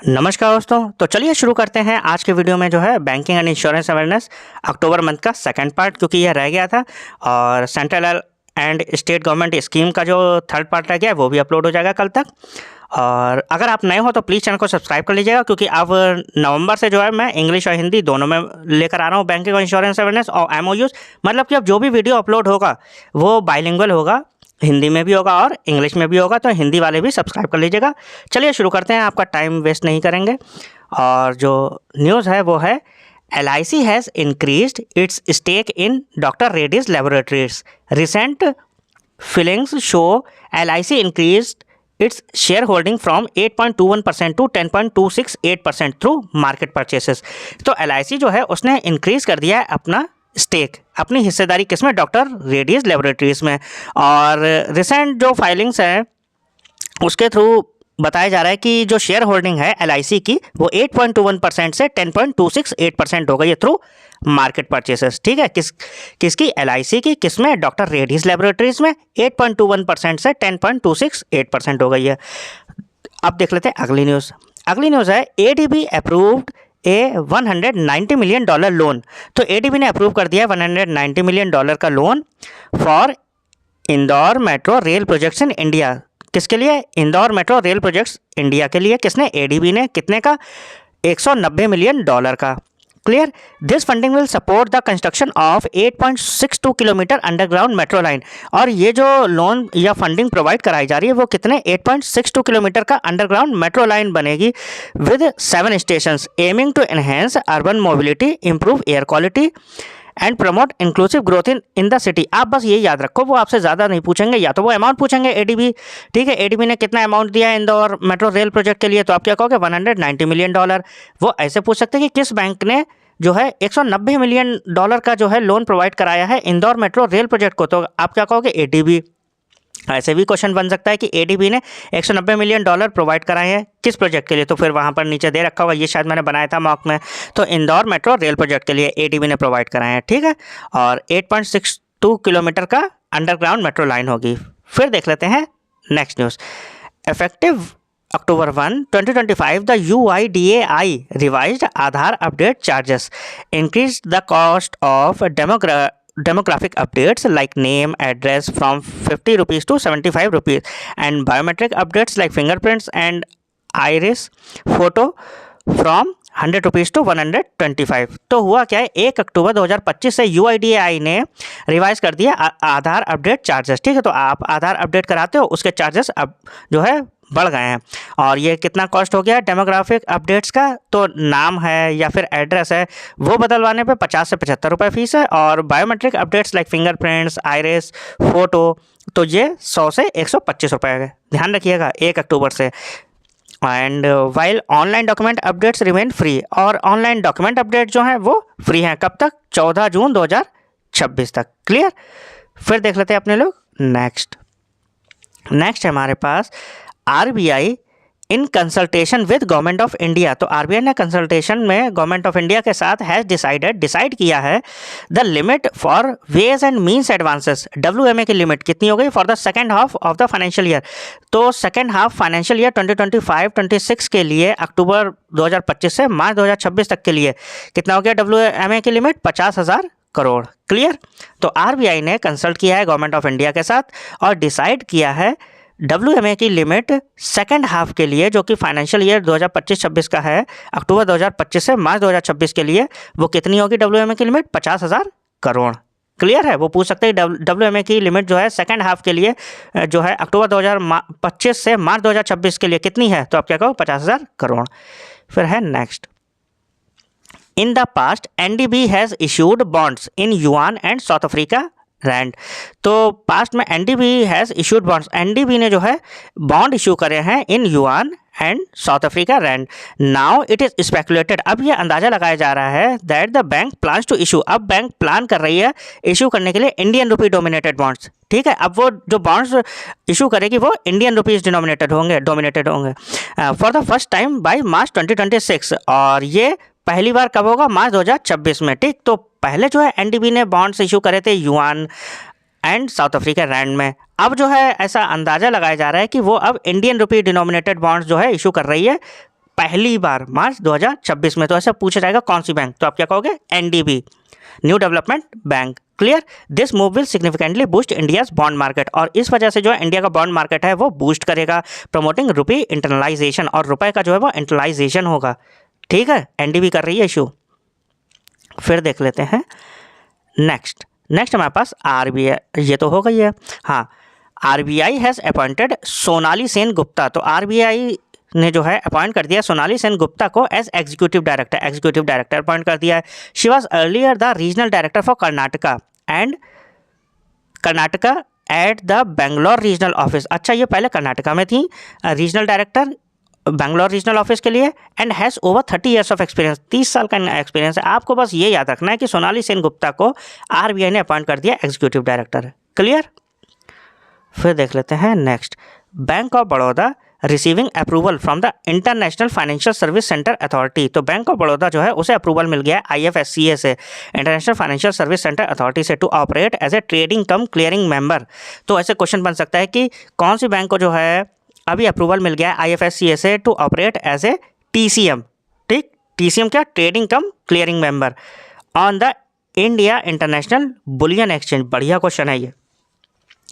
नमस्कार दोस्तों। तो चलिए शुरू करते हैं आज के वीडियो में जो है banking and insurance awareness October month का सेकंड पार्ट, क्योंकि यह रह गया था और central and state government scheme का जो थर्ड पार्ट रह गया है वो भी अपलोड हो जाएगा कल तक। और अगर आप नए हो तो प्लीज़ चैनल को सब्सक्राइब कर लीजिएगा, क्योंकि अब नवंबर से जो है मैं इंग्लिश और हिंदी दोनों में लेकर आ रहा हूँ बैंकिंग और इंश्योरेंस अवेयरनेस और एमओयूज़। मतलब कि अब जो भी वीडियो अपलोड होगा वो बाइलिंगुअल होगा, हिंदी में भी होगा और इंग्लिश में भी होगा, तो हिंदी वाले भी सब्सक्राइब कर लीजिएगा। चलिए शुरू करते हैं, आपका टाइम वेस्ट नहीं करेंगे। और जो न्यूज़ है वो है LIC has increased its stake in doctor Reddy's Laboratories. Recent fillings show LIC increased its shareholding from 8.21% to 10.268% through market purchases. तो LIC जो है उसने इंक्रीज कर दिया है अपना स्टेक, अपनी हिस्सेदारी किसमें, डॉक्टर रेड्डीज लेबोरेटरीज में। और रिसेंट जो फाइलिंग्स हैं उसके थ्रू बताया जा रहा है कि जो शेयर होल्डिंग है LIC की वो 8.21% से 10.268% हो गई है थ्रू मार्केट परचेसेस। ठीक है, किसकी, LIC की, किसमें, डॉक्टर रेड्डीज लेबोरेटरीज में 8.21% से 10.268% हो गई है। अब देख लेते हैं अगली न्यूज़। अगली न्यूज़ है ADB अप्रूव्ड ए $190 मिलियन लोन। तो ADB ने अप्रूव कर दिया $190 मिलियन का loan for Indore metro rail projects in India. किसके लिए, Indore metro rail projects India के लिए। किसने, ADB ने। कितने का, $190 मिलियन का। Clear. This funding will support the construction of 8.62 kilometre underground metro line. और ये जो लोन या फंडिंग प्रोवाइड कराई जा रही है वो कितने, 8.62 किलोमीटर का अंडरग्राउंड मेट्रो लाइन बनेगी with 7 stations, aiming to enhance urban mobility, improve air quality and promote inclusive growth in the city. आप बस ये याद रखो, वो आपसे ज़्यादा नहीं पूछेंगे, या तो वो अमाउंट पूछेंगे ADB। ठीक है, ADB ने कितना अमाउंट दिया है इंदौर मेट्रो रेल प्रोजेक्ट के लिए, तो आप क्या कहोगे, $190 मिलियन। वो ऐसे पूछ सकते हैं कि किस बैंक ने जो है $190 मिलियन का जो है लोन प्रोवाइड कराया है इंदौर मेट्रो रेल प्रोजेक्ट को, तो आप क्या कहोगे, ADB। ऐसे भी क्वेश्चन बन सकता है कि ADB ने $190 मिलियन प्रोवाइड कराए हैं किस प्रोजेक्ट के लिए, तो फिर वहाँ पर नीचे दे रखा होगा, ये शायद मैंने बनाया था मॉक में। तो इंदौर मेट्रो रेल प्रोजेक्ट के लिए ADB ने प्रोवाइड कराए हैं। ठीक है, और 8.62 किलोमीटर का अंडरग्राउंड मेट्रो लाइन होगी। फिर देख लेते हैं next news. Effective October 1, 2025, the UIDAI revised Aadhaar update charges, increased the cost of demographic updates like name, address from 50 rupees to 75 rupees, and biometric updates like fingerprints and iris photo from 100 rupees to 125। तो हुआ क्या है, 1 October 2025 से UIDAI ने revise कर दिया आधार update charges. ठीक है, तो आप आधार अपडेट कराते हो उसके चार्जेस अब जो है बढ़ गए हैं। और ये कितना कॉस्ट हो गया डेमोग्राफिक अपडेट्स का, तो नाम है या फिर एड्रेस है वो बदलवाने पे 50 से 75 रुपये फीस है। और biometric updates like fingerprints, iris, photo, तो ये 100 से 125 रुपये है। ध्यान रखिएगा 1 अक्टूबर से। And while online document updates remain free, और ऑनलाइन डॉक्यूमेंट अपडेट जो हैं वो फ्री हैं कब तक, 14 जून 2026 तक। क्लियर। फिर देख लेते हैं अपने लोग नेक्स्ट है हमारे पास RBI in consultation with government of India. तो RBI ने कंसल्टेशन में गवर्नमेंट ऑफ इंडिया के साथ हैज़ डिसाइड किया है the limit for ways and means advances. WMA की लिमिट कितनी हो गई for the second half of the financial year. तो सेकेंड हाफ फाइनेंशियल ईयर 2025-26 के लिए अक्टूबर 2025 से मार्च 2026 तक के लिए कितना हो गया WMA की लिमिट, 50,000 करोड़। क्लियर। तो RBI ने कंसल्ट किया है गवर्नमेंट ऑफ इंडिया के साथ और डिसाइड किया है WMA की लिमिट सेकेंड हाफ के लिए, जो कि फाइनेंशियल ईयर 2025-26 का है, अक्टूबर 2025 से मार्च 2026 के लिए, वो कितनी होगी WMA की लिमिट, 50,000 करोड़। क्लियर है। वो पूछ सकते हैं WMA की लिमिट जो है सेकेंड हाफ के लिए जो है अक्टूबर 2025 से मार्च 2026 के लिए कितनी है, तो आप क्या कहो, 50,000 करोड़। फिर है next. In the past NDB has issued bonds in yuan and South Africa rand. तो पास्ट में NDB has issued bonds, NDB ने जो है बॉन्ड इशू करे हैं in yuan and South Africa rand. Now it is speculated, अब ये अंदाज़ा लगाया जा रहा है that the bank plans to issue, अब बैंक प्लान कर रही है इशू करने के लिए इंडियन रुपी डोमिनेटेड बॉन्ड्स। ठीक है, अब वो जो बॉन्ड्स इशू करेगी वो इंडियन रुपीज़ डोमिनेटेड होंगे for the first time by March 2026। और ये पहली बार कब होगा, मार्च 2026 में। ठीक, तो पहले जो है NDB ने बॉन्ड्स इशू करे थे yuan and South Africa rand में। अब जो है ऐसा अंदाज़ा लगाया जा रहा है कि वो अब इंडियन रुपी डिनोमिनेटेड बॉन्ड्स जो है इशू कर रही है पहली बार मार्च 2026 में। तो ऐसा पूछा जाएगा कौन सी बैंक, तो आप क्या कहोगे, NDB, new development bank. Clear. This move will significantly boost India's bond market, और इस वजह से जो है इंडिया का बॉन्ड मार्केट है वो बूस्ट करेगा, प्रमोटिंग रुपी इंटरनलाइजेशन, और रुपए का जो है वो इंटरनलाइजेशन होगा। ठीक है, एनडीबी कर रही है इशू। फिर देख लेते हैं नेक्स्ट हमारे पास आरबीआई, ये तो हो गई है। हाँ, RBI has appointed Sonali Sen Gupta, तो आरबीआई ने जो है अपॉइंट कर दिया सोनाली सेन गुप्ता को एज एग्जीक्यूटिव डायरेक्टर अपॉइंट कर दिया है। She was earlier the regional director for Karnataka at the Bangalore regional office. अच्छा, ये पहले कर्नाटका में थी, regional director Bangalore regional office के लिए, and has over 30 years of experience, 30 साल का एक्सपीरियंस है। आपको बस ये याद रखना है कि सोनाली सेन गुप्ता को आरबीआई ने अपॉइंट कर दिया एग्जीक्यूटिव डायरेक्टर। क्लियर। फिर देख लेते हैं next, bank of Baroda receiving approval from the international financial service centre authority. तो बैंक ऑफ बड़ौदा जो है उसे अप्रूवल मिल गया है IFSCA से, international financial service centre authority से, to operate as a trading cum clearing member. तो ऐसे क्वेश्चन बन सकता है कि कौन सी बैंक को जो है अभी अप्रूवल मिल गया है IFSCA से to operate as a TCM। ठीक, TCM क्या, trading cum clearing member on the India International Bullion Exchange. बढ़िया क्वेश्चन है, ये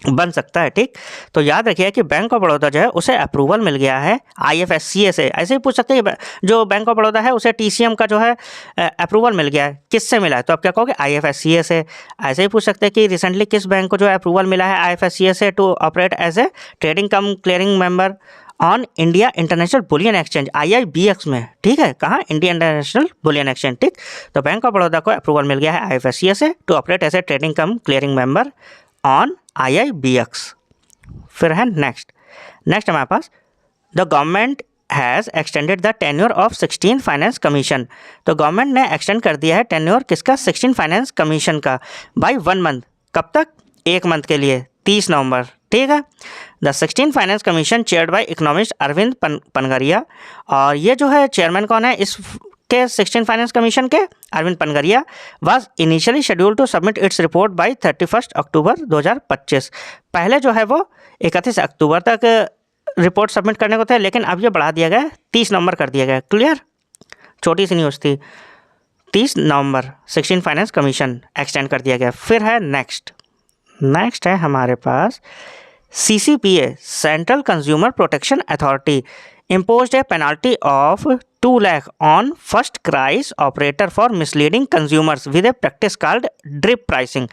बन सकता है। ठीक, तो याद रखिए कि बैंक ऑफ बड़ौदा जो है उसे अप्रूवल मिल गया है IFSCA से। ऐसे ही पूछ सकते हैं जो बैंक ऑफ बड़ौदा है उसे TCM का जो है अप्रूवल मिल गया है, किससे मिला है, तो आप क्या कहोगे, IFSCA से। ऐसे ही पूछ सकते हैं कि रिसेंटली किस बैंक को जो है अप्रूवल मिला है IFSCA से to operate as a trading cum clearing member on India International Bullion Exchange, IIBX में। ठीक है, कहाँ, इंडिया इंटरनेशनल बुलियन एक्सचेंज। ठीक, तो बैंक ऑफ बड़ौदा को अप्रूवल मिल गया है IFSCA से to operate as a trading cum clearing member on IIBX। फिर है नेक्स्ट हमारे पास, the government has extended the tenure of 16 finance commission. तो गवर्नमेंट ने एक्सटेंड कर दिया है टेन्योर किसका, 16 फाइनेंस कमीशन का, बाई 1 मंथ। कब तक, 1 मंथ के लिए, 30 नवंबर। ठीक है, the 16 finance commission chaired by economist Arvind Panagariya, और ये जो है चेयरमैन कौन है इस के 16 फाइनेंस कमीशन के, Arvind Panagariya, was initially scheduled to submit its report by 31 October 2025। पहले जो है वो 31 अक्टूबर तक रिपोर्ट सबमिट करने को थे, लेकिन अब ये बढ़ा दिया गया, 30 नवंबर कर दिया गया। क्लियर, छोटी सी न्यूज़ थी, 30 नवंबर 16 फाइनेंस कमीशन एक्सटेंड कर दिया गया। फिर है नेक्स्ट है हमारे पास CCPA central consumer protection authority imposed a penalty of 2 lakh on first price operator for misleading consumers with a practice called drip pricing।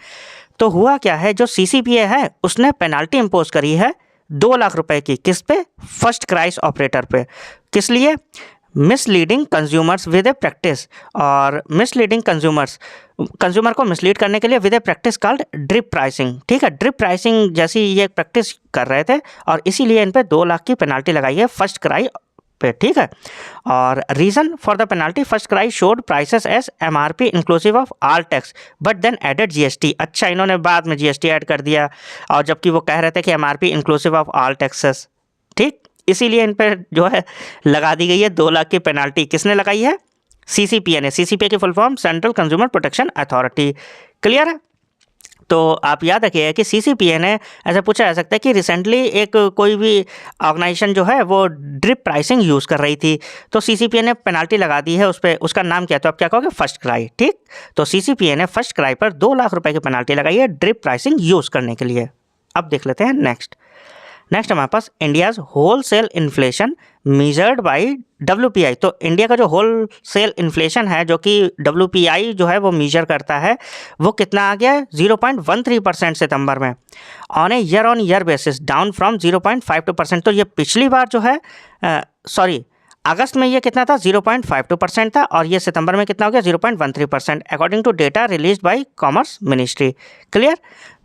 तो हुआ क्या है, जो CCPA है उसने पेनाल्टी इम्पोज करी है 2 लाख रुपए की, किस पे, फर्स्ट प्राइस ऑपरेटर पे। किस लिए, misleading consumers with A practice, और मिसलीडिंग कंज्यूमर को मिसलीड करने के लिए with A practice called drip pricing. ठीक है, ड्रिप प्राइसिंग जैसी ये प्रैक्टिस कर रहे थे, और इसीलिए इन पे 2 लाख की पेनाल्टी लगाई है फर्स्ट क्राई पे। ठीक है, और reason for the penalty, FirstCry showed prices as MRP inclusive of all tax but then added GST। अच्छा, इन्होंने बाद में GST ऐड कर दिया, और जबकि वो कह रहे थे कि MRP inclusive of all taxes. ठीक, इसीलिए इन पर जो है लगा दी गई है 2 लाख की पेनाल्टी। किसने लगाई है, CCPA ने। CCPA की full form central consumer protection authority. Clear है, तो आप याद रखिए कि CCPA ने, ऐसा पूछा जा सकता है कि रिसेंटली एक कोई भी ऑर्गेनाइजेशन जो है वो ड्रिप प्राइसिंग यूज़ कर रही थी, तो CCPA ने पेनाल्टी लगा दी है उस पर, उसका नाम क्या है, तो आप क्या कहोगे, फर्स्ट क्राई। ठीक, तो CCPA ने फर्स्ट क्राई पर 2 लाख रुपए की पेनाल्टी लगाई है ड्रिप प्राइसिंग यूज़ करने के लिए। अब देख लेते हैं नेक्स्ट हमारे पास, India's wholesale inflation measured by WPI। तो इंडिया का जो होल सेल इन्फ्लेशन है, जो कि WPI जो है वो मेजर करता है, वो कितना आ गया है, 0.13% सितंबर में, on year basis, down from 0.52%। तो ये पिछली बार जो है अगस्त में ये कितना था, 0.52% था, और ये सितंबर में कितना हो गया, 0.13%, according to data release by commerce ministry. Clear,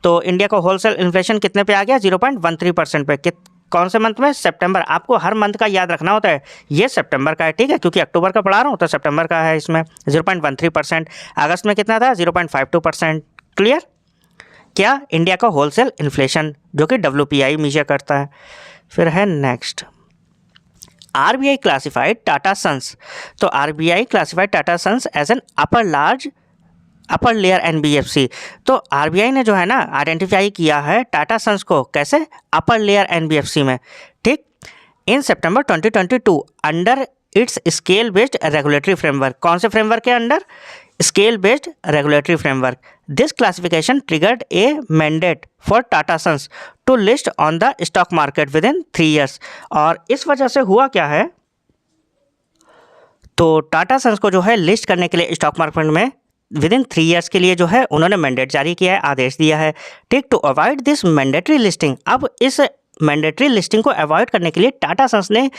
तो इंडिया का होलसेल इन्फ्लेशन कितने पे आ गया, 0.13% पे। कौन से मंथ में, सितंबर। आपको हर मंथ का याद रखना होता है, ये सितंबर का है। ठीक है, क्योंकि अक्टूबर का पढ़ा रहा हूँ तो सितंबर का है इसमें 0.13%। अगस्त में कितना था, 0.52%। क्लियर, क्या, इंडिया का होलसेल इन्फ्लेशन जो कि WPI मेजर करता है। फिर है next, RBI classified Tata Sons. तो RBI classified Tata Sons as an upper layer NBFC। तो RBI ने जो है ना आइडेंटिफाई किया है टाटा सन्स को, कैसे, अपर लेयर NBFC में। ठीक, in September 2022 under its scale based regulatory framework. कौन से फ्रेमवर्क के under? Scale based regulatory framework. This classification triggered a mandate for Tata Sons to list on the stock market within 3 years. और इस वजह से हुआ क्या है, तो टाटा सन्स को जो है लिस्ट करने के लिए स्टॉक मार्केट में विद इन 3 ईयर्स के लिए जो है उन्होंने मैंडेट जारी किया है, आदेश दिया है। ठीक, to avoid this mandatory listing, अब इस मैंडेटरी लिस्टिंग को अवॉइड करने के लिए टाटा सन्स ने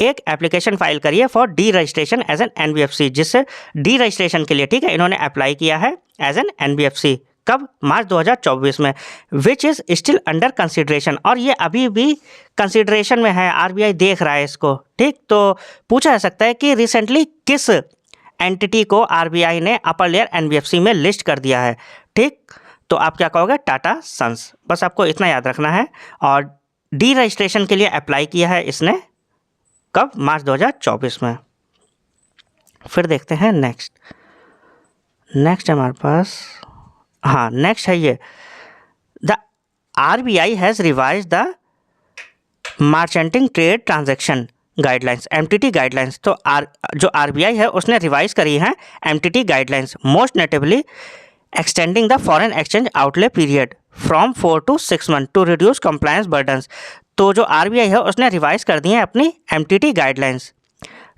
एक एप्लीकेशन फाइल करी है for deregistration as an NBFC, जिससे डी रजिस्ट्रेशन के लिए, ठीक है, इन्होंने अप्लाई किया है एज एन एनबीएफसी। कब? मार्च 2024 में, which is still under consideration, और ये अभी भी कंसिडरेशन में है, आरबीआई देख रहा है इसको। ठीक, तो पूछा जा सकता है कि रिसेंटली किस एंटिटी को आरबीआई ने अपर लेयर एनबीएफसी में लिस्ट कर दिया है। ठीक, तो आप क्या कहोगे? टाटा सन्स। बस आपको इतना याद रखना है। और डी रजिस्ट्रेशन के लिए अप्लाई किया है इसने कब? मार्च 2024 में। फिर देखते हैं नेक्स्ट है हमारे पास, हाँ नेक्स्ट है ये, the RBI has revise the merchanting trade transaction guidelines, MTT guidelines. तो जो आरबीआई है उसने रिवाइज करी है MTT guidelines, most notably extending the foreign exchange outlay period from 4 to 6 month to reduce compliance burdens. तो जो आरबीआई है उसने रिवाइज कर दी है अपनी एमटीटी गाइडलाइंस,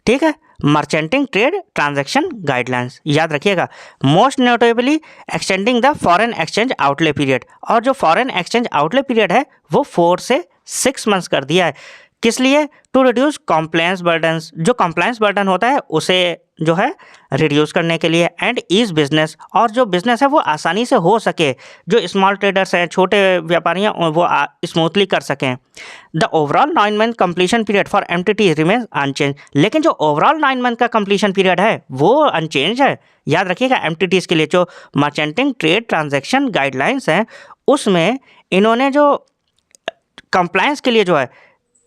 ठीक है, मर्चेंटिंग ट्रेड ट्रांजैक्शन गाइडलाइंस, याद रखिएगा। Most notably extending the foreign exchange outlay period, और जो फॉरेन एक्सचेंज आउटले पीरियड है वो 4 से 6 मंथ्स कर दिया है। किस लिए? टू रिड्यूस कॉम्प्लायंस बर्डन्स, जो कॉम्प्लायंस बर्डन होता है उसे जो है रिड्यूस करने के लिए, एंड ईज बिजनेस, और जो बिजनेस है वो आसानी से हो सके, जो स्मॉल ट्रेडर्स हैं, छोटे व्यापारी हैं, वो स्मूथली कर सकें। The overall 9 month completion period for MTT remains unchanged, लेकिन जो ओवरऑल 9 मंथ का कंप्लीशन पीरियड है वो अनचेंज है। याद रखिएगा, एमटीटीज के लिए जो मर्चेंटिंग ट्रेड ट्रांजैक्शन गाइडलाइंस हैं उसमें इन्होंने जो कंप्लायंस के लिए जो है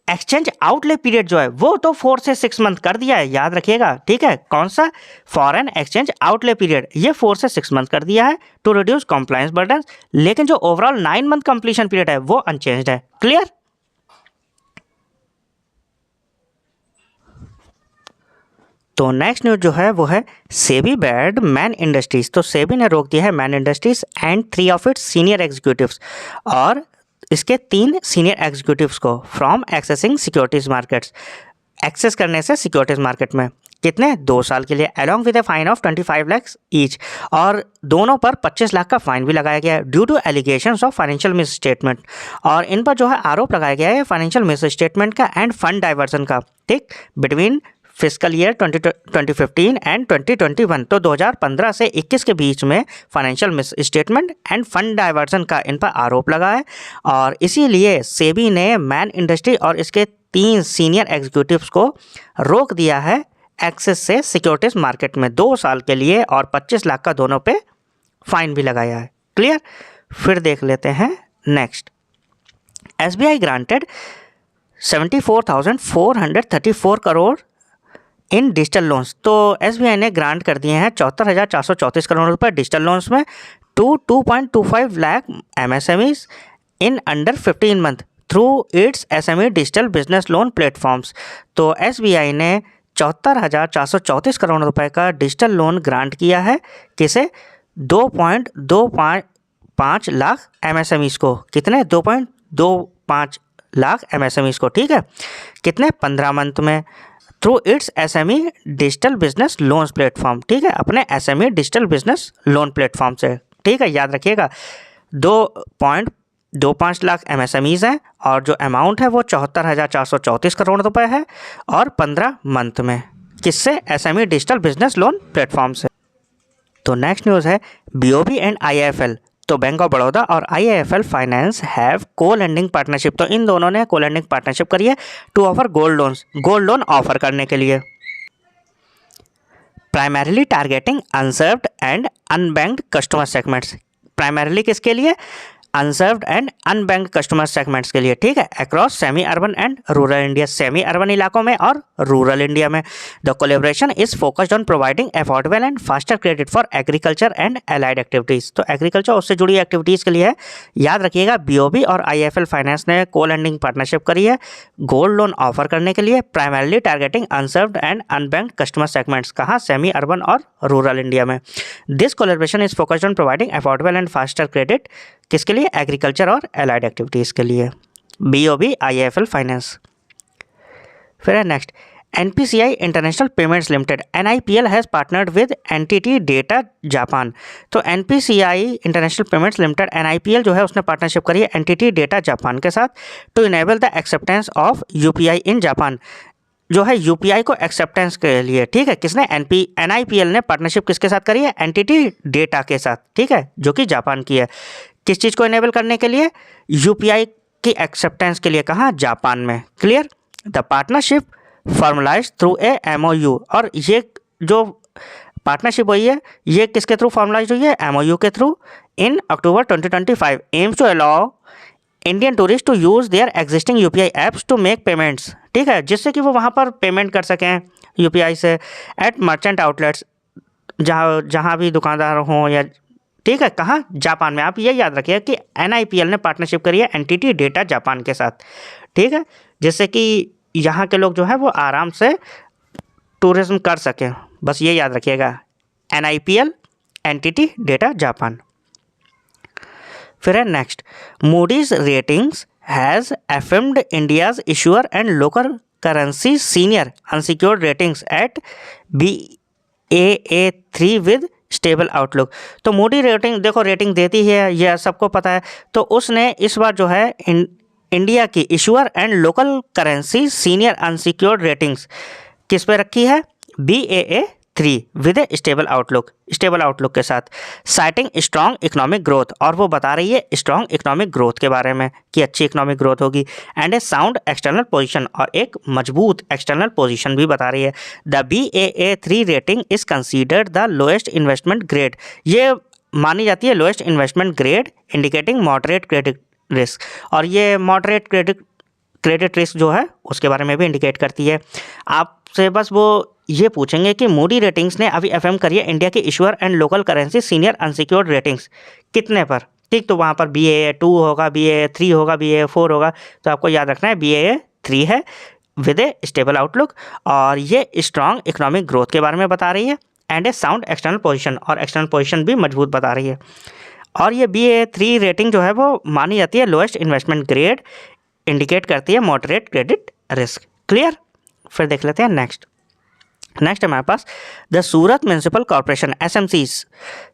एक्सचेंज आउटले पीरियड जो है वो तो 4 से 6 मंथ कर दिया है, याद रखिएगा। ठीक है, कौन सा? फॉरेन एक्सचेंज आउटले पीरियड, ये 4 से 6 मंथ कर दिया है टू रिड्यूस कॉम्प्लायंस बर्डन, लेकिन जो ओवरऑल 9 मंथ कंप्लीशन पीरियड है वो अनचेंज्ड है। क्लियर? तो नेक्स्ट न्यूज जो है वो है सेबी बैड मैन इंडस्ट्रीज। तो सेबी ने रोक दिया है Man Industries and 3 of its senior executives, और इसके 3 सीनियर एग्जीक्यूटिव्स को from accessing securities markets, access करने से सिक्योरिटीज मार्केट में, कितने? 2 साल के लिए, along with a fine of 25 lakh each, और दोनों पर 25 लाख का फाइन भी लगाया गया है due to allegations of financial misstatement. और इन पर जो है आरोप लगाया गया है फाइनेंशियल मिस स्टेटमेंट का एंड फंड डाइवर्जन का, ठीक, बिटवीन फिस्कल ईयर 2015 एंड 2021। तो 2015 से 21 के बीच में financial miss statement and fund diversion का इन पर आरोप लगा है, और इसीलिए सेबी ने मैन इंडस्ट्री और इसके 3 सीनियर एग्जीक्यूटिव्स को रोक दिया है एक्सेस से सिक्योरिटीज मार्केट में 2 साल के लिए, और 25 लाख का दोनों पे फाइन भी लगाया है। क्लियर? फिर देख लेते हैं next, SBI granted 74,434 crore in digital loans. तो एसबीआई ने ग्रांट कर दिए हैं 74,434 करोड़ रुपए डिजिटल लोन्स में to 2.25 lakh MSMEs in under 15 month through its SME digital business loan platforms. तो एसबीआई ने 74,434 करोड़ रुपए का डिजिटल लोन ग्रांट किया है, किसे? 2.25 लाख एमएसएमईज को, कितने? 2.25 लाख एमएसएमईज को, ठीक है, कितने? 15 मंथ में, through its SME digital business loans platform, ठीक है, अपने SME digital business loan platform से, ठीक है, याद रखिएगा। 2.25 लाख एमएसएमईज हैं, और जो अमाउंट है वो 74,434 करोड़ रुपए है, और 15 मंथ में, किससे? SME digital business loan platform से। तो नेक्स्ट न्यूज़ है बीओबी एंड आईआईएफएल। तो बैंक ऑफ बड़ौदा और IIFL finance have co lending partnership. तो इन दोनों ने को लेंडिंग पार्टनरशिप करी है to offer gold loan offer करने के लिए, primarily targeting unserved and unbanked customer segments. Primarily किसके लिए? Unserved and unbanked customer segments के लिए, ठीक है, across semi urban and rural India, semi urban इलाकों में और रूरल इंडिया में। The collaboration is focused on providing affordable and faster credit for agriculture and allied activities. तो एग्रीकल्चर उससे जुड़ी एक्टिविटीज़ के लिए है। याद रखिएगा, बीओबी और आईएफएल फाइनेंस ने को लेंडिंग पार्टनरशिप करी है गोल्ड लोन ऑफर करने के लिए, primarily targeting unserved and unbanked customer segments. कहाँ? सेमी अर्बन और रूरल इंडिया में। This collaboration is focused on providing affordable and faster credit किसके लिए? एग्रीकल्चर और एलाइड एक्टिविटीज़ के लिए, बीओबी आईएफएल फाइनेंस। फिर है next, NPCI international payments limited NIPL has partnered with NTT data Japan. तो NPCI international payments limited NIPL जो है उसने पार्टनरशिप करी है एनटीटी डेटा जापान के साथ to enable the acceptance of UPI in Japan, जो है यूपीआई को एक्सेप्टेंस के लिए, ठीक है। किसने? एनआईपीएल ने पार्टनरशिप किसके साथ करी है? एनटीटी डेटा के साथ, ठीक है, जो कि जापान की है। किस चीज़ को इनेबल करने के लिए? यूपीआई की एक्सेप्टेंस के लिए। कहाँ? जापान में। Clear? The partnership formalised through a MOU, और ये जो पार्टनरशिप हुई है ये किसके थ्रू फॉर्मलाइज हुई है? एमओयू के through in October 2025। Aims to allow Indian tourist to use their existing UPI apps to make payments, ठीक है, जिससे कि वो वहाँ पर पेमेंट कर सकें यूपीआई से एट मर्चेंट आउटलेट्स, जहाँ भी दुकानदार हों या, ठीक है। कहाँ? जापान में। आप ये याद रखिए कि एनआईपीएल ने पार्टनरशिप करी है एनटीटी डेटा जापान के साथ, ठीक है, जिससे कि यहाँ के लोग जो है वो आराम से टूरिज्म कर सकें। बस ये याद रखिएगा, एनआईपीएल एनटीटी डेटा जापान। फिर है next, Moody's ratings has affirmed India's issuer and local currency senior unsecured ratings at BAA3 with stable outlook. तो मूडी रेटिंग, देखो रेटिंग देती है, यह सबको पता है। तो उसने इस बार जो है इंडिया की issuer and local currency senior unsecured ratings किस पे रखी है? BAA3 विद स्टेबल आउटलुक के साथ, साइटिंग स्ट्रॉन्ग इकोनॉमिक ग्रोथ, और वो बता रही है स्ट्रॉन्ग इकोनॉमिक ग्रोथ के बारे में कि अच्छी इकोनॉमिक ग्रोथ होगी, and A sound external position, और एक मजबूत एक्सटर्नल पोजीशन भी बता रही है। The BAA3 rating is considered the lowest investment grade, ये मानी जाती है lowest investment grade, indicating moderate credit risk, और ये मॉडरेट क्रेडिट रिस्क जो है उसके बारे में भी इंडिकेट करती है। आपसे बस वो ये पूछेंगे कि मूडी रेटिंग्स ने अभी एफएम करी है इंडिया की issuer and local currency senior unsecured ratings कितने पर, ठीक। तो वहाँ पर BAA2 होगा, BAA3 होगा, BAA4 होगा। तो आपको याद रखना है BAA3 है विद ए स्टेबल आउटलुक, और ये स्ट्रॉन्ग इकोनॉमिक ग्रोथ के बारे में बता रही है, and A sound external position, और एक्सटर्नल पोजीशन भी मजबूत बता रही है। और ये BAA3 रेटिंग जो है वो मानी जाती है लोएस्ट इन्वेस्टमेंट ग्रेड, इंडिकेट करती है मॉडरेट क्रेडिट रिस्क। क्लियर? फिर देख लेते हैं नेक्स्ट है हमारे पास, the Surat municipal corporation SMC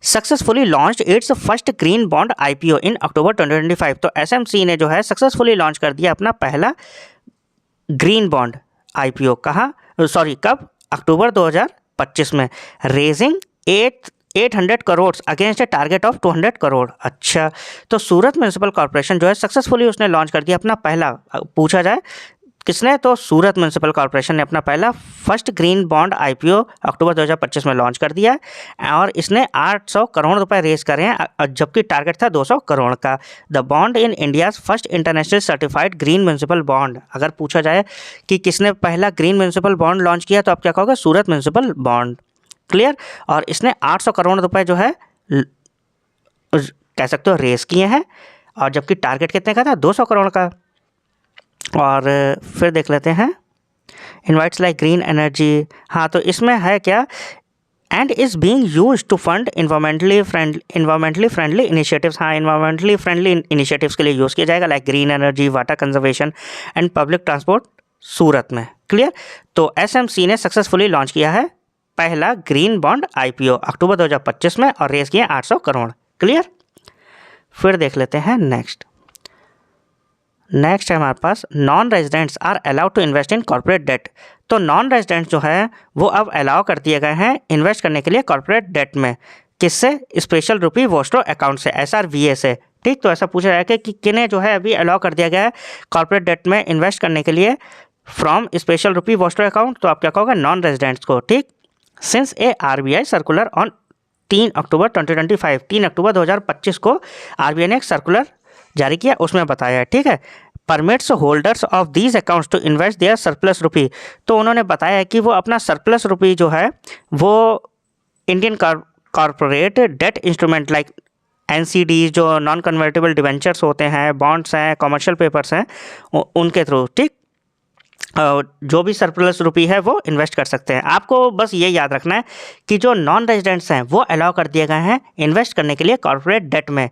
successfully launched its first green bond IPO in October 2025। तो SMC ने जो है सक्सेसफुली लॉन्च कर दिया अपना पहला ग्रीन बॉन्ड IPO। कब? अक्टूबर 2025 में, raising 800 crore against A target of 200 crore. अच्छा, तो सूरत म्यूनिसिपल कॉर्पोरेशन जो है सक्सेसफुली उसने लॉन्च कर दिया अपना पहला, पूछा जाए किसने, तो सूरत म्यूनिसिपल कॉर्पोरेशन ने अपना पहला फर्स्ट ग्रीन बॉन्ड IPO अक्टूबर 2025 में लॉन्च कर दिया है, और इसने 800 करोड़ रुपए रेज करे हैं, जबकि टारगेट था 200 करोड़ का। The bond in India's first international certified green municipal bond. अगर पूछा जाए कि किसने पहला ग्रीन म्यूनिसिपल बॉन्ड लॉन्च किया, तो आप क्या कहोगे? सूरत म्यूनिसिपल बॉन्ड। क्लियर? और इसने 800 करोड़ रुपए जो है कह सकते हो रेस किए हैं, और जबकि टारगेट कितने का था? 200 करोड़ का। और फिर देख लेते हैं इन्वाइट्स लाइक ग्रीन एनर्जी। हाँ, तो इसमें है क्या? And is being used to fund environmentally friendly initiatives. हाँ, इन्वायरमेंटली फ्रेंडली इनिशिएटिव्स के लिए यूज़ किया जाएगा, like green energy, water conservation and public transport Surat में। क्लियर? तो SMC ने सक्सेसफुली लॉन्च किया है पहला ग्रीन बॉन्ड IPO अक्टूबर 2025 में, और रेस किए 800 करोड़। क्लियर? फिर देख लेते हैं नेक्स्ट है हमारे पास, non residents are allowed to invest in corporate debt. तो नॉन रेजिडेंट्स जो है वो अब अलाउ कर दिए गए हैं इन्वेस्ट करने के लिए कॉर्पोरेट डेट में। किससे? स्पेशल रुपी वोस्ट्रो अकाउंट से, SRVA से, ठीक। तो ऐसा पूछा जाएगा कि किन्हें जो है अभी अलाउ कर दिया गया है कॉर्पोरेट डेट में इन्वेस्ट करने के लिए from special rupee vostro account. तो आप क्या कहोगे? नॉन रेजिडेंट्स को, ठीक। Since A RBI circular on 3 अक्टूबर 2025 को RBI ने एक सर्कुलर जारी किया, उसमें बताया है, ठीक है। Permits holders of these accounts to invest their surplus rupee, तो उन्होंने बताया है कि वो अपना सरप्लस रुपी जो है वो Indian corporate debt instrument like NCD, जो नॉन कन्वर्टेबल डिवेंचर्स होते हैं, बॉन्ड्स हैं, कमर्शियल पेपर्स हैं, उनके थ्रू, ठीक, जो भी सरप्लस रुपी है वो इन्वेस्ट कर सकते हैं। आपको बस ये याद रखना है कि जो नॉन रेजिडेंट्स हैं वो अलाउ कर दिए गए हैं इन्वेस्ट करने के लिए कॉर्पोरेट डेट में,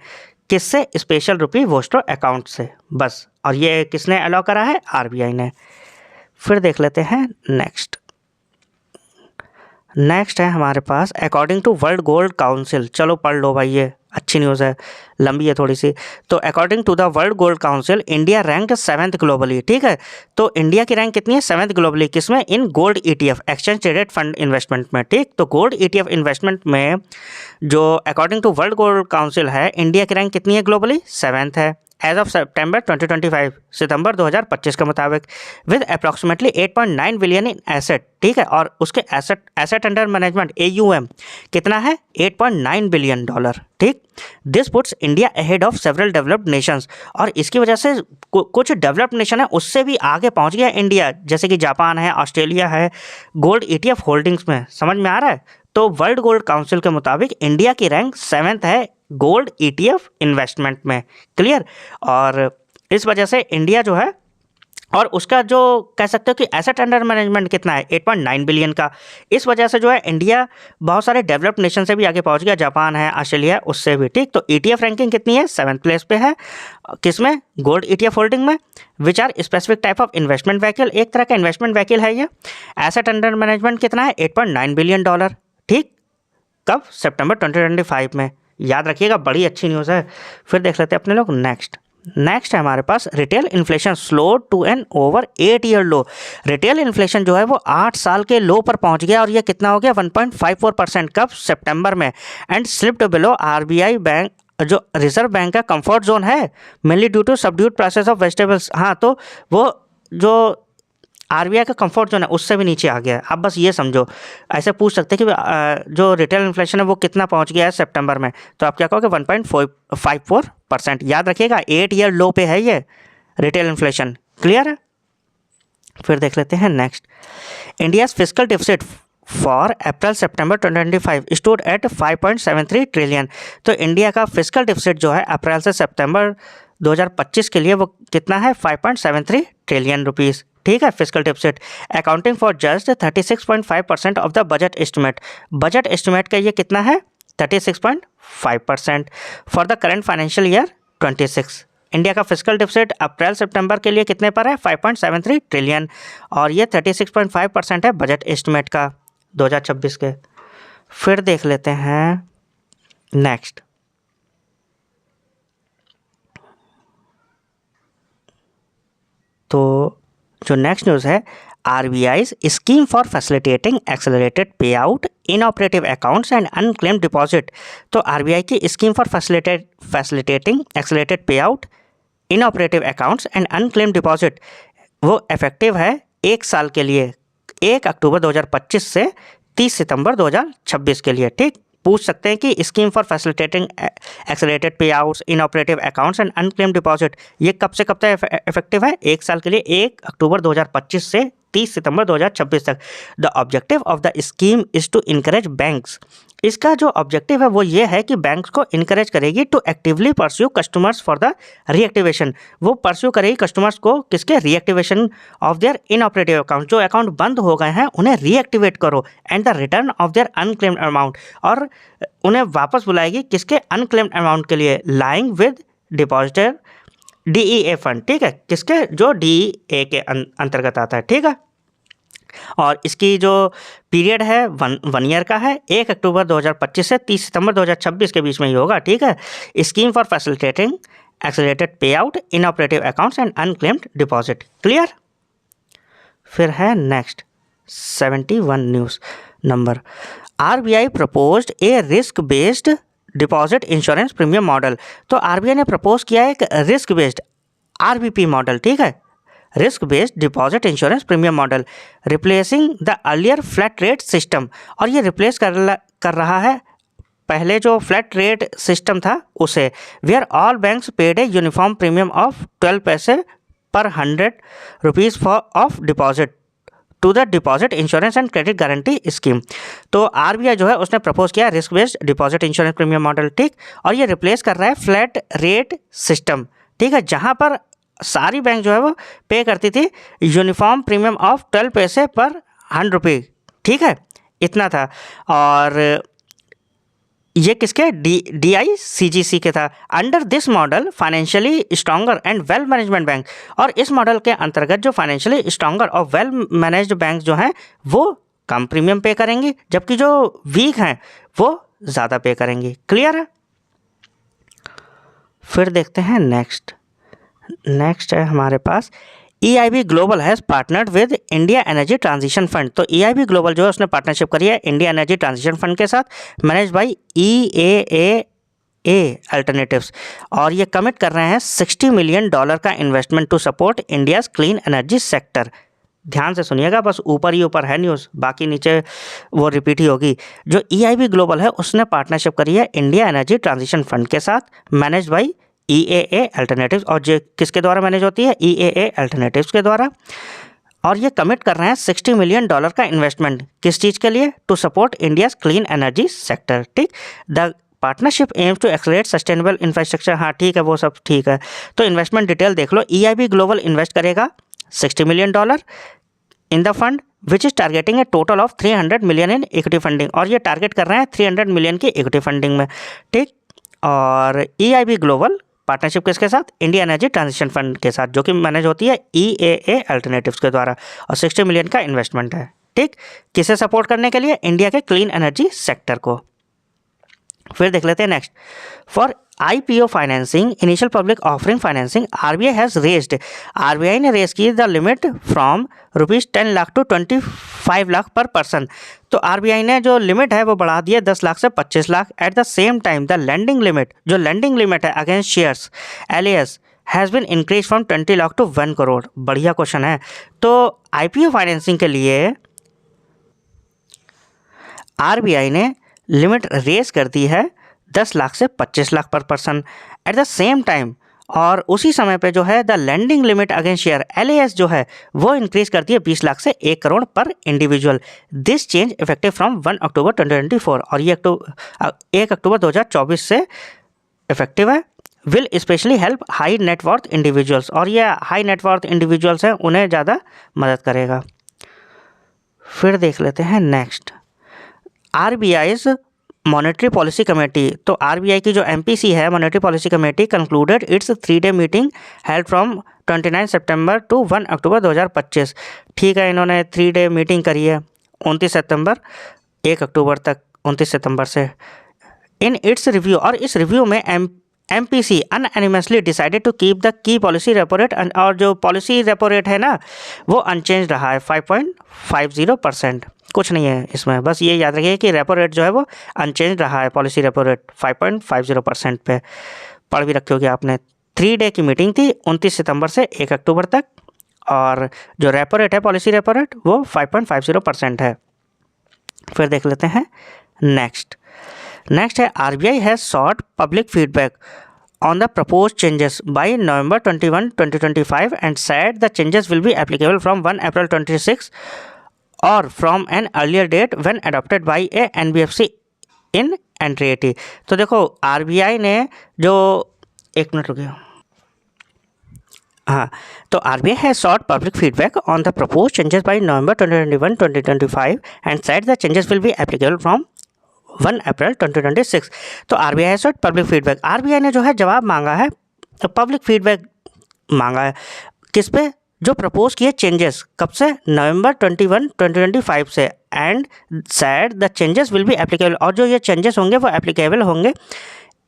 किससे? स्पेशल रुपी वोस्टो अकाउंट से, बस। और ये किसने अलाउ करा है? आरबीआई ने। फिर देख लेते हैं नेक्स्ट है हमारे पास according to World Gold Council. चलो पढ़ लो भाई, ये अच्छी न्यूज़ है, लंबी है थोड़ी सी। तो according to the World Gold Council India ranked 7th globally, ठीक है। तो इंडिया की रैंक कितनी है? 7th globally. किसमें? In gold ETF, exchange traded fund investment में, ठीक। तो गोल्ड ईटीएफ इन्वेस्टमेंट में जो according to World Gold Council है, इंडिया की रैंक कितनी है ग्लोबली? 7th है एज ऑफ सितंबर 2025, सितंबर 2025 के मुताबिक, with approximately 8.9 billion in asset, ठीक है। और उसके एसेट अंडर मैनेजमेंट AUM कितना है? $8.9 बिलियन, ठीक। This puts India ahead of several developed Nations, और इसकी वजह से कुछ डेवलप्ड नेशन है उससे भी आगे पहुंच गया इंडिया, जैसे कि जापान है, ऑस्ट्रेलिया है, गोल्ड ETF होल्डिंग्स में। समझ में आ रहा है? तो वर्ल्ड गोल्ड काउंसिल के मुताबिक इंडिया की रैंक 7th है गोल्ड ETF इन्वेस्टमेंट में, क्लियर। और इस वजह से इंडिया जो है, और उसका जो कह सकते हो कि एसेट अंडर मैनेजमेंट कितना है? 8.9 बिलियन का। इस वजह से जो है इंडिया बहुत सारे डेवलप्ड नेशन से भी आगे पहुंच गया, जापान है, ऑस्ट्रेलिया, उससे भी, ठीक। तो ETF रैंकिंग कितनी है? 7th प्लेस पे है। किसमें? गोल्ड ETF होल्डिंग में, which are specific type of investment vehicle, एक तरह का इन्वेस्टमेंट व्हीकल है ये। एसेट अंडर मैनेजमेंट कितना है? $8.9 बिलियन, ठीक। कब? सितंबर 2025 में। याद रखिएगा, बड़ी अच्छी न्यूज़ है। फिर देख लेते हैं अपने लोग नेक्स्ट है हमारे पास retail inflation slow to an over 8 year low. Retail inflation जो है वो 8 साल के लो पर पहुंच गया, और ये कितना हो गया? 1.54%। कब? सितंबर में। And slipped below RBI bank, जो रिजर्व बैंक का कंफर्ट जोन है, mainly due to subdued prices of vegetables. हाँ, तो वो जो RBI का कंफर्ट जोन है उससे भी नीचे आ गया है। आप बस ये समझो, ऐसे पूछ सकते हैं कि जो रिटेल इन्फ्लेशन है वो कितना पहुंच गया है सितंबर में, तो आप क्या कहोगे? 1.54%। याद रखिएगा, 8 ईयर लो पे है ये रिटेल इन्फ्लेशन, क्लियर है। फिर देख लेते हैं next, India's fiscal deficit for April September 2025 stood at 5.73 trillion. तो इंडिया का फिस्कल डिफिसिट जो है अप्रैल से सितंबर 2025 के लिए वो कितना है? 5.73 ट्रिलियन रुपीज़, ठीक है, fiscal deficit, accounting for just 36.5% of the budget estimate. Budget estimate का ये कितना है? 36.5% for the current financial year 26। India का फिस्कल डिफिसिट अप्रैल सितंबर के लिए कितने पर है? 5.73 ट्रिलियन, और ये 36.5% है बजट एस्टिमेट का 2026 के। फिर देख लेते हैं नेक्स्ट, तो जो नेक्स्ट न्यूज़ है, RBI's scheme for facilitating accelerated pay out inoperative accounts and unclaimed deposit. तो RBI की scheme for facilitating accelerated pay out inoperative accounts and unclaimed deposit वो इफेक्टिव है 1 साल के लिए, 1 अक्टूबर 2025 से 30 सितंबर 2026 के लिए, ठीक। पूछ सकते हैं कि स्कीम फॉर फैसिलिटेटिंग एक्सेलरेटेड पे outs in operative accounts and unclaimed deposit ये कब से कब तक इफेक्टिव है? 1 साल के लिए, 1 अक्टूबर 2025 से 30 सितंबर 2026 तक। The objective of the scheme is to encourage banks. इसका जो ऑब्जेक्टिव है वो ये है कि बैंक्स को इनकरेज करेगी to actively pursue customers for the reactivation. वो परस्यू करेगी कस्टमर्स को, किसके? Reactivation of their inoperative account, जो अकाउंट बंद हो गए हैं उन्हें रीएक्टिवेट करो, and the return of their unclaimed amount, और उन्हें वापस बुलाएगी किसके? अनक्लेम्ड अमाउंट के लिए, lying with depositor DEA fund, ठीक है, किसके? जो DEA के अंतर्गत आता है, ठीक है। और इसकी जो पीरियड है वन ईयर का है, 1 अक्टूबर 2025 से 30 सितंबर 2026 के बीच में ही होगा, ठीक है। Scheme for facilitating accelerated pay out inoperative accounts and unclaimed deposit, clear. फिर है next 71 news number, RBI proposed a risk based deposit insurance premium model. तो RBI ने प्रपोज किया है एक रिस्क बेस्ड RBP मॉडल, ठीक है, risk based deposit insurance premium model, replacing the earlier flat rate system. और ये रिप्लेस कर रहा है पहले जो फ्लैट रेट सिस्टम था उसे, where all banks paid a uniform premium of 12 paise per 100 rupees for of deposit to the deposit insurance and credit guarantee scheme. तो आरबीआई जो है उसने प्रपोज किया risk based deposit insurance premium model, ठीक, और ये रिप्लेस कर रहा है फ्लैट रेट सिस्टम, ठीक है, जहाँ पर सारी बैंक जो है वो पे करती थी uniform premium of 12 paise per 100 रुपये, ठीक है, इतना था। और ये किसके, DICGC के था। Under this model financially stronger and well management bank, और इस मॉडल के अंतर्गत जो फाइनेंशियली स्ट्रॉन्गर और वेल मैनेज्ड बैंक जो हैं वो कम प्रीमियम पे करेंगी, जबकि जो वीक हैं वो ज़्यादा पे करेंगी। क्लियर है। फिर देखते हैं नेक्स्ट है हमारे पास EIB global has partnered with India energy transition fund. तो EIB ग्लोबल जो है उसने पार्टनरशिप करी है इंडिया एनर्जी ट्रांजिशन फंड के साथ, मैनेज बाय EAA अल्टरनेटिव्स, और ये कमिट कर रहे हैं $60 मिलियन का investment to support India's clean energy sector. ध्यान से सुनिएगा, बस ऊपर ही ऊपर है न्यूज़, बाकी नीचे वो रिपीट ही होगी। जो EIB ग्लोबल है उसने पार्टनरशिप करी है इंडिया एनर्जी ट्रांजिशन फंड के साथ, मैनेज बाय EAA अल्टरनेटिव्स, और जो किसके द्वारा मैनेज होती है, EAA अल्टरनेटिव्स के द्वारा। और ये कमिट कर रहे हैं $60 मिलियन का इन्वेस्टमेंट, किस चीज़ के लिए, to support India's clean energy sector, ठीक। The partnership aims to accelerate sustainable infrastructure, हाँ ठीक है, वो सब ठीक है। तो इन्वेस्टमेंट डिटेल देख लो, EIB ग्लोबल इन्वेस्ट करेगा $60 million in the fund which is targeting A total of 300 million in equity funding, और ये टारगेट कर रहे हैं 300 मिलियन की इक्विटी फंडिंग में, ठीक। और EIB ग्लोबल पार्टनरशिप किसके साथ, इंडिया एनर्जी ट्रांजिशन फंड के साथ, जो कि मैनेज होती है EAA अल्टरनेटिव्स के द्वारा, और 60 मिलियन का इन्वेस्टमेंट है, ठीक, किसे सपोर्ट करने के लिए, इंडिया के क्लीन एनर्जी सेक्टर को। फिर देख लेते हैं next, for IPO financing initial public offering financing RBI has raised, RBI ने रेज की the limit from ₹10 lakh to 25 lakh per person. तो RBI ने जो लिमिट है वो बढ़ा दिया 10 लाख से 25 lakh. At the same time the lending limit, जो लेंडिंग लिमिट है against shares LAS has been increase from 20 lakh to 1 crore. बढ़िया क्वेश्चन है। तो IPO फाइनेंसिंग के लिए RBI ने लिमिट रेज कर दी है 10 लाख से 25 lakh per person. Eight the same time, और उसी समय पे जो है the lending limit against share LAS जो है वो इंक्रीज कर दी है 20 लाख से 1 करोड़ पर individual. This change effective from 1 अक्टूबर 2024, और ये 1 अक्टूबर 2024 से इफेक्टिव है। Will specially help high net worth individuals, और ये हाई नेटवर्थ इंडिविजुअल्स हैं उन्हें ज़्यादा मदद करेगा। फिर देख लेते हैं next, RBI's monetary policy committee. तो RBI की जो MPC है monetary policy committee concluded its 3-day meeting held from 29 September to 1 October 2025। ठीक है, इन्होंने 3-day मीटिंग करी है 29 सितंबर 1 अक्टूबर तक, 29 सितंबर से। इन इट्स रिव्यू, और इस रिव्यू में MPC unanimously decided to keep the key policy repo rate, और जो पॉलिसी रेपो रेट है ना वो अनचेंज रहा है 5.50%। कुछ नहीं है इसमें, बस ये याद रखिए कि रेपो रेट जो है वो अनचेंज रहा है, पॉलिसी रेपो रेट 5.50% पे। पढ़ भी रखे होगे आपने। 3 डे की मीटिंग थी 29 सितंबर से 1 अक्टूबर तक, और जो रेपो रेट है पॉलिसी रेपो रेट वो 5.50% है। फिर देख लेते हैं नेक्स्ट है RBI has sought public feedback on the proposed changes by November 21, 2025 and said the changes will be applicable from 1 April 26 or from an earlier date when adopted by a NBFC in entity। तो देखो RBI ने जो, एक minute रुकिए, हाँ, तो RBI has sought public feedback on the proposed changes by November 2021, 2025 and said the changes will be applicable from 1 अप्रैल 2026। तो RBI has sought public feedback, RBI ने जो है जवाब मांगा है, पब्लिक फीडबैक मांगा है किस पे, जो प्रपोज किए चेंजेस कब से, नवंबर 21, 2025 से, and sad the changes will be applicable, और जो ये चेंजेस होंगे वो एप्लीकेबल होंगे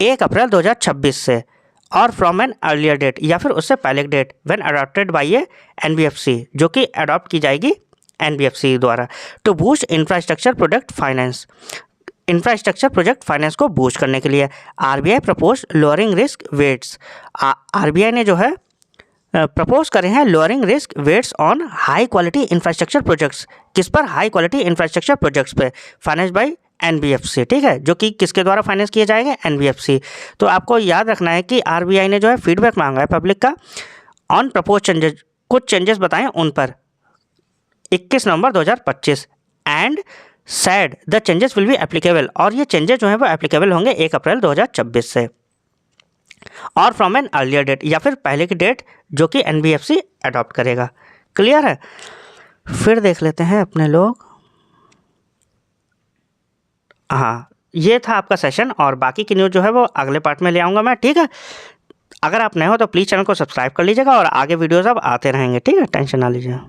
1 अप्रैल 2026 से, और फ्रॉम एन अर्लियर डेट, या फिर उससे पहले date, when adopted by a NBFC, जो कि अडॉप्ट की जाएगी NBFC द्वारा, to boost infrastructure project finance, infrastructure project finance को बूस्ट करने के लिए। RBI propose lowering risk weights, RBI ने जो है प्रपोज करे हैं lowering risk weights on high quality infrastructure projects. किस पर, हाई क्वालिटी इंफ्रास्ट्रक्चर प्रोजेक्ट्स पे, फाइनेंस बाय एनबीएफसी, ठीक है, जो कि किसके द्वारा फाइनेंस किया जाएगा, एनबीएफसी। तो आपको याद रखना है कि आरबीआई ने जो है फीडबैक मांगा है पब्लिक का ऑन प्रपोज चेंजेस, कुछ चेंजेस बताएं उन पर 21 नवंबर 2025 and sad the changes will be applicable, और ये चेंजेस जो हैं वो एप्लीकेबल होंगे 1 अप्रैल 2026 से और फ्रॉम एन अर्लियर डेट, या फिर पहले की डेट जो कि एनबीएफसी अडॉप्ट करेगा। क्लियर है। फिर देख लेते हैं अपने लोग, हाँ ये था आपका सेशन, और बाकी की न्यूज़ जो है वो अगले पार्ट में ले आऊँगा मैं, ठीक है। अगर आप नए हो तो प्लीज़ चैनल को सब्सक्राइब कर लीजिएगा और आगे वीडियोज़ अब आते रहेंगे, ठीक है, टेंशन ना लीजिए।